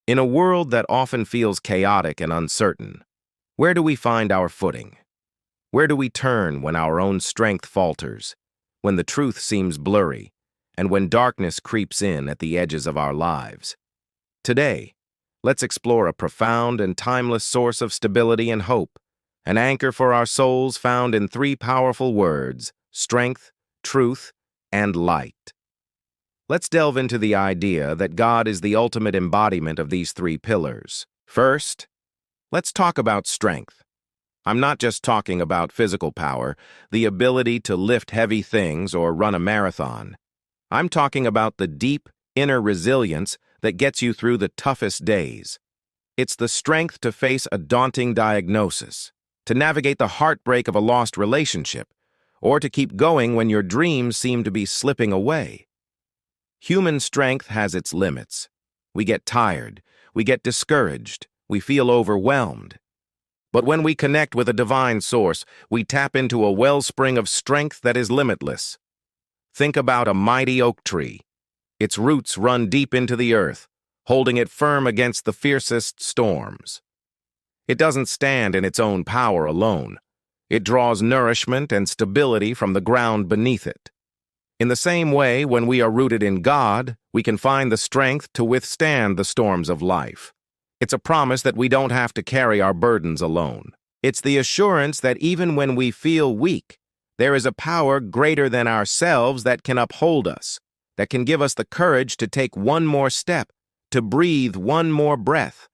In a world that often feels chaotic and uncertain, where do we find our footing? Where do we turn when our own strength falters, when the truth seems blurry, and when darkness creeps in at the edges of our lives? Today, let's explore a profound and timeless source of stability and hope, an anchor for our souls found in three powerful words: strength, truth, and light. Let's delve into the idea that God is the ultimate embodiment of these three pillars. First, let's talk about strength. I'm not just talking about physical power, the ability to lift heavy things or run a marathon. I'm talking about the deep, inner resilience that gets you through the toughest days. It's the strength to face a daunting diagnosis, to navigate the heartbreak of a lost relationship, or to keep going when your dreams seem to be slipping away. Human strength has its limits. We get tired, we get discouraged, we feel overwhelmed. But when we connect with a divine source, we tap into a wellspring of strength that is limitless. Think about a mighty oak tree. Its roots run deep into the earth, holding it firm against the fiercest storms. It doesn't stand in its own power alone. It draws nourishment and stability from the ground beneath it. In the same way, when we are rooted in God, we can find the strength to withstand the storms of life. It's a promise that we don't have to carry our burdens alone. It's the assurance that even when we feel weak, there is a power greater than ourselves that can uphold us, that can give us the courage to take one more step, to breathe one more breath.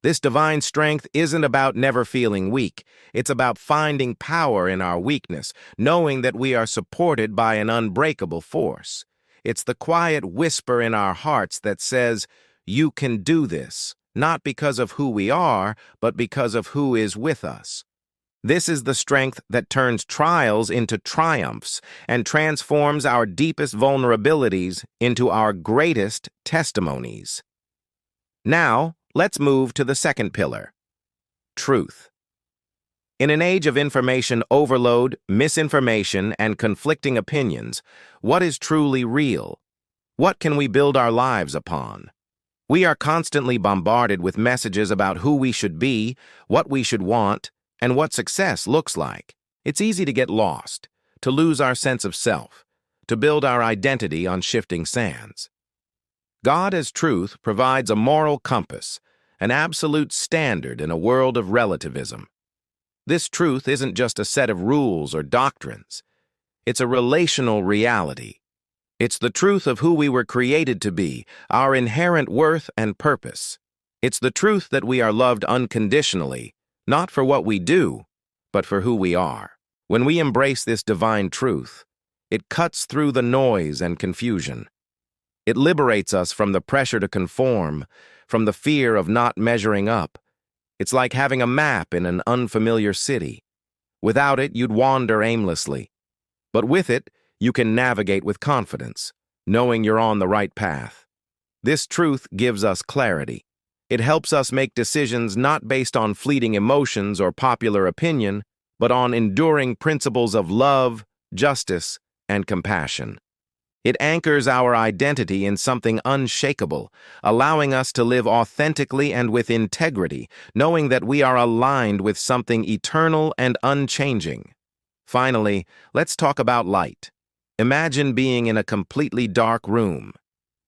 This divine strength isn't about never feeling weak. It's about finding power in our weakness, knowing that we are supported by an unbreakable force. It's the quiet whisper in our hearts that says, "You can do this," not because of who we are, but because of who is with us. This is the strength that turns trials into triumphs and transforms our deepest vulnerabilities into our greatest testimonies. Now, let's move to the second pillar: truth. In an age of information overload, misinformation, and conflicting opinions, what is truly real? What can we build our lives upon? We are constantly bombarded with messages about who we should be, what we should want, and what success looks like. It's easy to get lost, to lose our sense of self, to build our identity on shifting sands. God as truth provides a moral compass, an absolute standard in a world of relativism. This truth isn't just a set of rules or doctrines. It's a relational reality. It's the truth of who we were created to be, our inherent worth and purpose. It's the truth that we are loved unconditionally, not for what we do, but for who we are. When we embrace this divine truth, it cuts through the noise and confusion. It liberates us from the pressure to conform, from the fear of not measuring up. It's like having a map in an unfamiliar city. Without it, you'd wander aimlessly. But with it, you can navigate with confidence, knowing you're on the right path. This truth gives us clarity. It helps us make decisions not based on fleeting emotions or popular opinion, but on enduring principles of love, justice, and compassion. It anchors our identity in something unshakable, allowing us to live authentically and with integrity, knowing that we are aligned with something eternal and unchanging. Finally, let's talk about light. Imagine being in a completely dark room.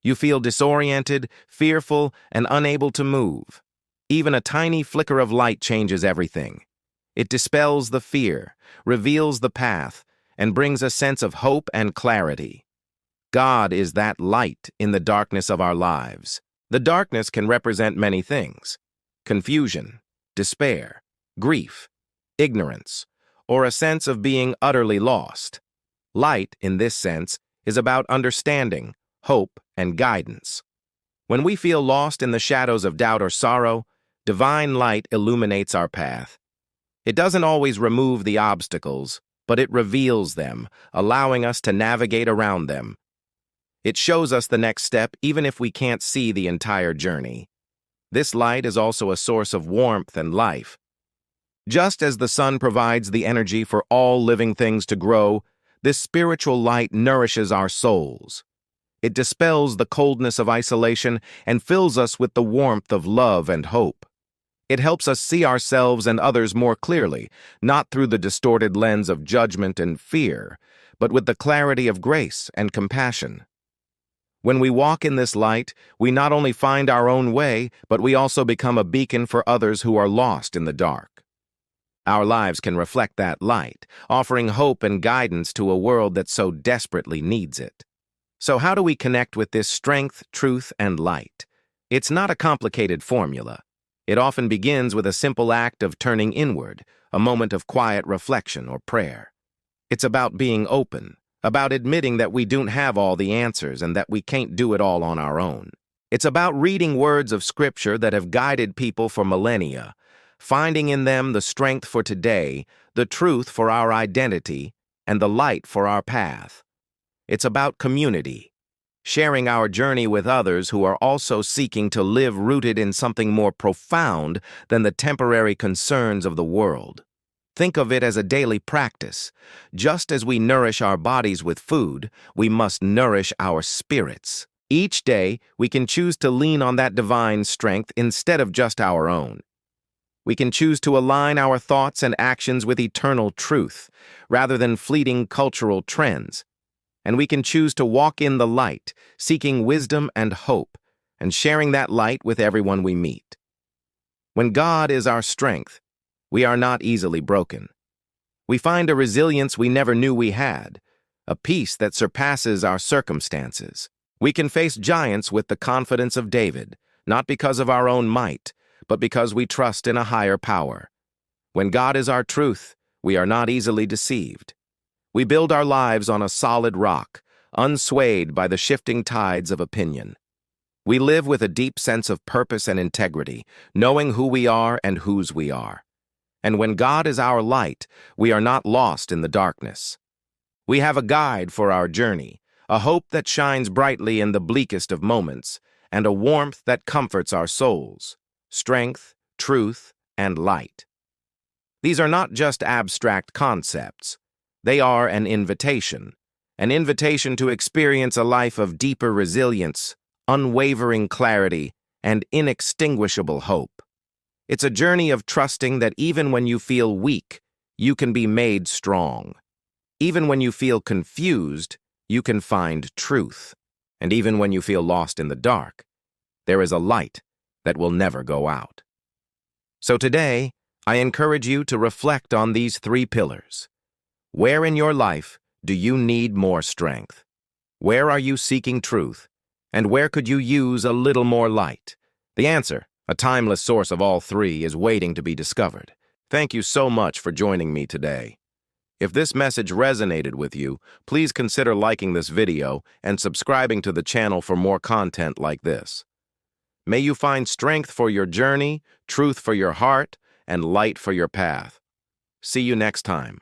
You feel disoriented, fearful, and unable to move. Even a tiny flicker of light changes everything. It dispels the fear, reveals the path, and brings a sense of hope and clarity. God is that light in the darkness of our lives. The darkness can represent many things: confusion, despair, grief, ignorance, or a sense of being utterly lost. Light, in this sense, is about understanding, hope, and guidance. When we feel lost in the shadows of doubt or sorrow, divine light illuminates our path. It doesn't always remove the obstacles, but it reveals them, allowing us to navigate around them. It shows us the next step even if we can't see the entire journey. This light is also a source of warmth and life. Just as the sun provides the energy for all living things to grow, this spiritual light nourishes our souls. It dispels the coldness of isolation and fills us with the warmth of love and hope. It helps us see ourselves and others more clearly, not through the distorted lens of judgment and fear, but with the clarity of grace and compassion. When we walk in this light, we not only find our own way, but we also become a beacon for others who are lost in the dark. Our lives can reflect that light, offering hope and guidance to a world that so desperately needs it. So how do we connect with this strength, truth, and light? It's not a complicated formula. It often begins with a simple act of turning inward, a moment of quiet reflection or prayer. It's about being open, about admitting that we don't have all the answers and that we can't do it all on our own. It's about reading words of Scripture that have guided people for millennia, finding in them the strength for today, the truth for our identity, and the light for our path. It's about community, sharing our journey with others who are also seeking to live rooted in something more profound than the temporary concerns of the world. Think of it as a daily practice. Just as we nourish our bodies with food, we must nourish our spirits. Each day, we can choose to lean on that divine strength instead of just our own. We can choose to align our thoughts and actions with eternal truth, rather than fleeting cultural trends. And we can choose to walk in the light, seeking wisdom and hope, and sharing that light with everyone we meet. When God is our strength, we are not easily broken. We find a resilience we never knew we had, a peace that surpasses our circumstances. We can face giants with the confidence of David, not because of our own might, but because we trust in a higher power. When God is our truth, we are not easily deceived. We build our lives on a solid rock, unswayed by the shifting tides of opinion. We live with a deep sense of purpose and integrity, knowing who we are and whose we are. And when God is our light, we are not lost in the darkness. We have a guide for our journey, a hope that shines brightly in the bleakest of moments, and a warmth that comforts our souls. Strength, truth, and light. These are not just abstract concepts. They are an invitation to experience a life of deeper resilience, unwavering clarity, and inextinguishable hope. It's a journey of trusting that even when you feel weak, you can be made strong. Even when you feel confused, you can find truth. And even when you feel lost in the dark, there is a light that will never go out. So today, I encourage you to reflect on these 3 pillars. Where in your life do you need more strength? Where are you seeking truth? And where could you use a little more light? The answer, a timeless source of all 3, is waiting to be discovered. Thank you so much for joining me today. If this message resonated with you, please consider liking this video and subscribing to the channel for more content like this. May you find strength for your journey, truth for your heart, and light for your path. See you next time.